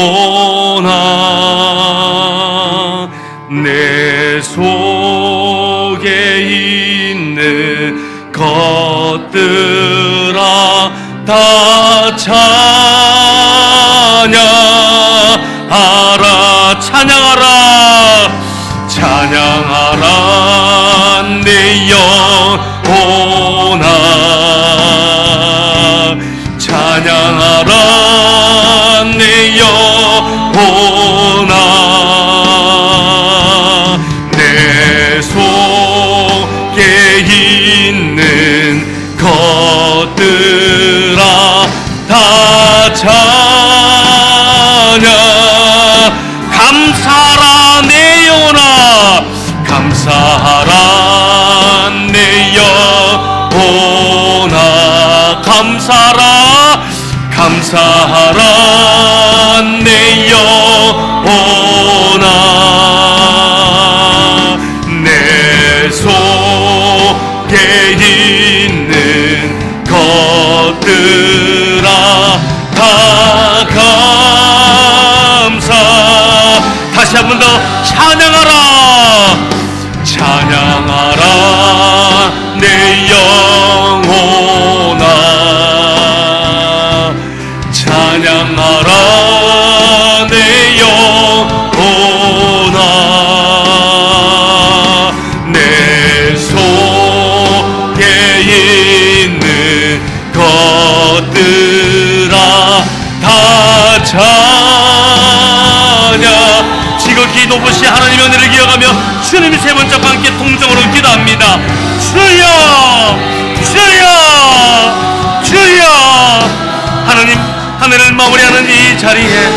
내 속에 있는 것들아 다 찬양하라, 찬양하라, 찬양하라 내 영혼아, 찬양하라 내 영혼아, 내 속에 있는 것들아 다 찬양, 감사하라 내 영혼아, 감사하라 내 영혼아, 감사하라, 감사하라 내 영혼아, 내 속에 있는 것들아 다 감사. 다시 한 번 더 찬양하라, 찬양하라 내 영혼아, 기도 없이 하나님의 은혜를 기억하며 주님 세 번째와 함께 동정으로 기도합니다. 주여, 주여, 주여. 하나님, 한 해를 마무리하는 이 자리에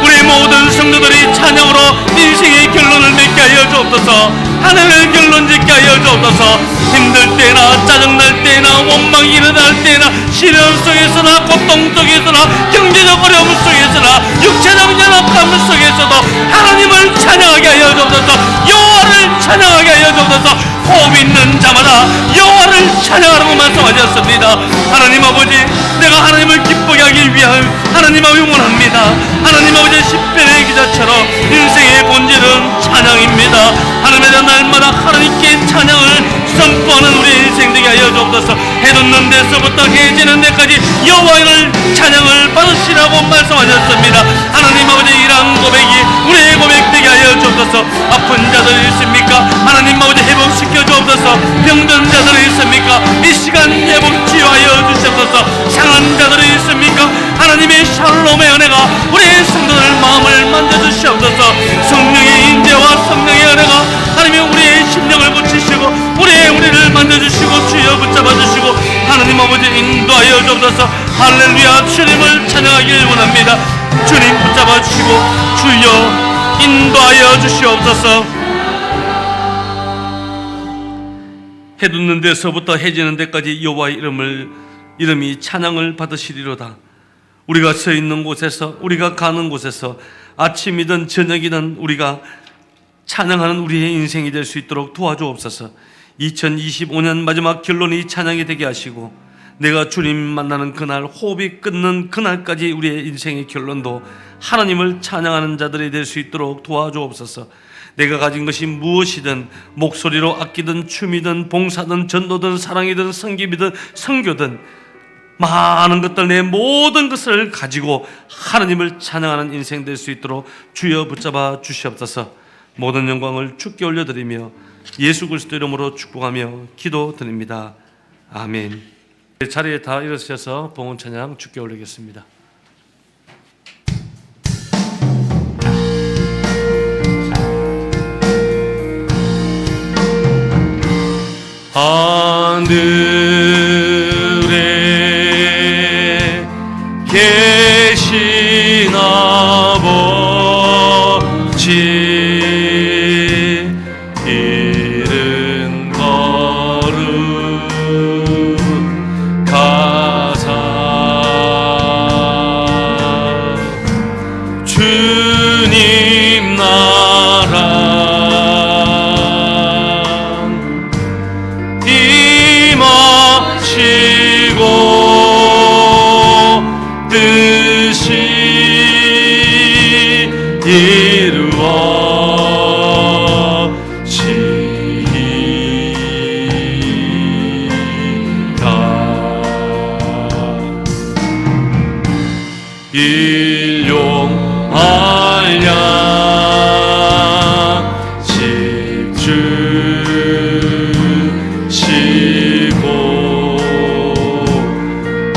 우리 모든 성도들이 찬양으로 인생의 결론을 맺게 하여 주옵소서. 한 해를 결론 짓게 하여 주옵소서. 힘들 때나 짜증날 때나 원망이 일어날 때나 시련 속에서나 고통 속에서나 경제적 어려움 속에서나 육체적 연약함 속에서도 하나님을 찬양하게 하여 주옵소서. 여호와를 찬양하게 하여 주옵소서. 호흡 있는 자마다 여호와를 찬양하라고 말씀하셨습니다. 하나님 아버지, 내가 하나님을 기쁘게 하기 위하여 하나님 아버지 원합니다. 하나님 아버지 시편의 기자처럼 인생의 본질은 찬양입니다. 하나님의 날마다 하나님께 찬양을 선포하는 우리 인생 되게 하여 주옵소서. 해돋는 데서부터 해지는 데까지 여호와를 찬양을 받으시라고 말씀하셨습니다. 하나님 아버지, 이러한 고백이 우리의 고백 되게 하여 주옵소서. 아픈 자들이 있습니까? 하나님 아버지 회복시켜 주옵소서. 병든 자들이 있습니까? 이 시간 회복 치유하여 주시옵소서. 상한 자들이 있습니까? 하나님의 샬롬의 은혜가 우리의 성도들 마음을 만져주시옵소서. 성령의 인재와 성령의 은혜가 하나님이 우리의 심령을 고치시고 우리를 만져주시고 주여 붙잡아주시고 하나님 아버지 인도하여 주옵소서. 할렐루야. 주님을 찬양하길 원합니다. 주님 붙잡아주시고 주여 인도하여 주시옵소서. 해돋는 데서부터 해지는 데까지 여호와의 이름이 찬양을 받으시리로다. 우리가 서 있는 곳에서, 우리가 가는 곳에서, 아침이든 저녁이든 우리가 찬양하는 우리의 인생이 될 수 있도록 도와주옵소서. 2025년 마지막 결론이 찬양이 되게 하시고 내가 주님 만나는 그날, 호흡이 끊는 그날까지 우리의 인생의 결론도 하나님을 찬양하는 자들이 될 수 있도록 도와주옵소서. 내가 가진 것이 무엇이든, 목소리로 아끼든 춤이든 봉사든 전도든 사랑이든 섬김이든 선교든 많은 것들, 내 모든 것을 가지고 하나님을 찬양하는 인생 될 수 있도록 주여 붙잡아 주시옵소서. 모든 영광을 주께 올려드리며 예수 그리스도 이름으로 축복하며 기도드립니다. 아멘. 자리에 다 일어서셔서 봉헌 찬양 주께 올리겠습니다. 하늘에 계신 아버지, 이른 거룩하사 주님 나라 뜻이 이루어지리라. 일용하냐 집주시고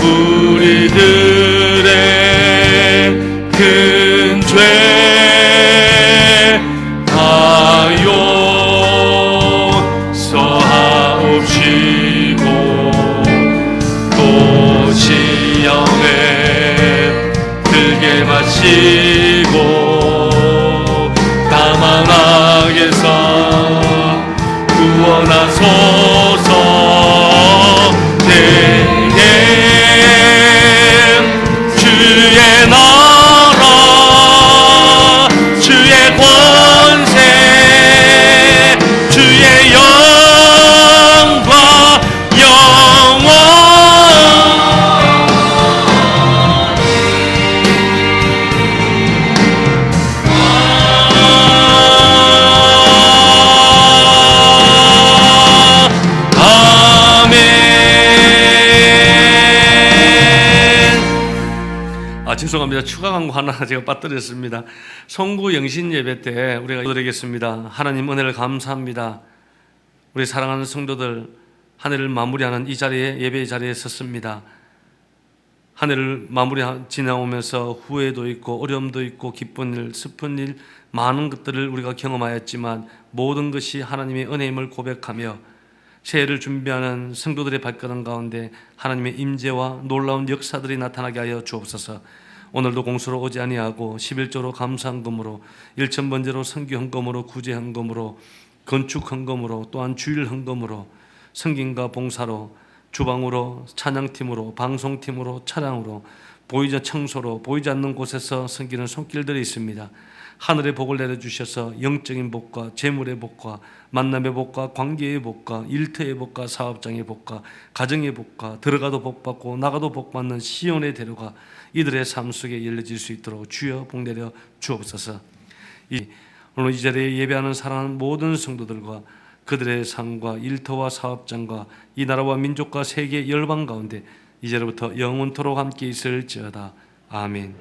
우리들의 큰 죄 다 용서하옵시고 또 시험에 들게 마시고 다만악에서 구원하소서. 내게 주의 나라 주의 권세 주의 영광 영원 죄송합니다. 추가 광고 하나 제가 빠뜨렸습니다. 송구 영신 예배 때 우리가 드리겠습니다. 하나님 은혜를 감사합니다. 우리 사랑하는 성도들 한 해를 마무리하는 이 자리에, 예배의 자리에 섰습니다. 한 해를 마무리 지나오면서 후회도 있고 어려움도 있고 기쁜 일, 슬픈 일, 많은 것들을 우리가 경험하였지만 모든 것이 하나님의 은혜임을 고백하며 새해를 준비하는 성도들의 발걸음 가운데 하나님의 임재와 놀라운 역사들이 나타나게 하여 주옵소서. 오늘도 공수로 오지 아니하고 11조로 감사헌금으로 1,000번제로 선교헌금으로 구제헌금으로 건축헌금으로 또한 주일헌금으로 성김과 봉사로 주방으로 찬양팀으로 방송팀으로 차량으로 보이지 청소로 보이지 않는 곳에서 섬기는 손길들이 있습니다. 하늘의 복을 내려주셔서 영적인 복과 재물의 복과 만남의 복과 관계의 복과 일터의 복과 사업장의 복과 가정의 복과 들어가도 복받고 나가도 복받는 시온의 대로가 이들의 삶 속에 열려질 수 있도록 주여 복 내려 주옵소서. 오늘 이 자리에 예배하는 사랑하는 모든 성도들과 그들의 삶과 일터와 사업장과 이 나라와 민족과 세계 열방 가운데 이제로부터 영원토록 함께 있을지어다. 아멘.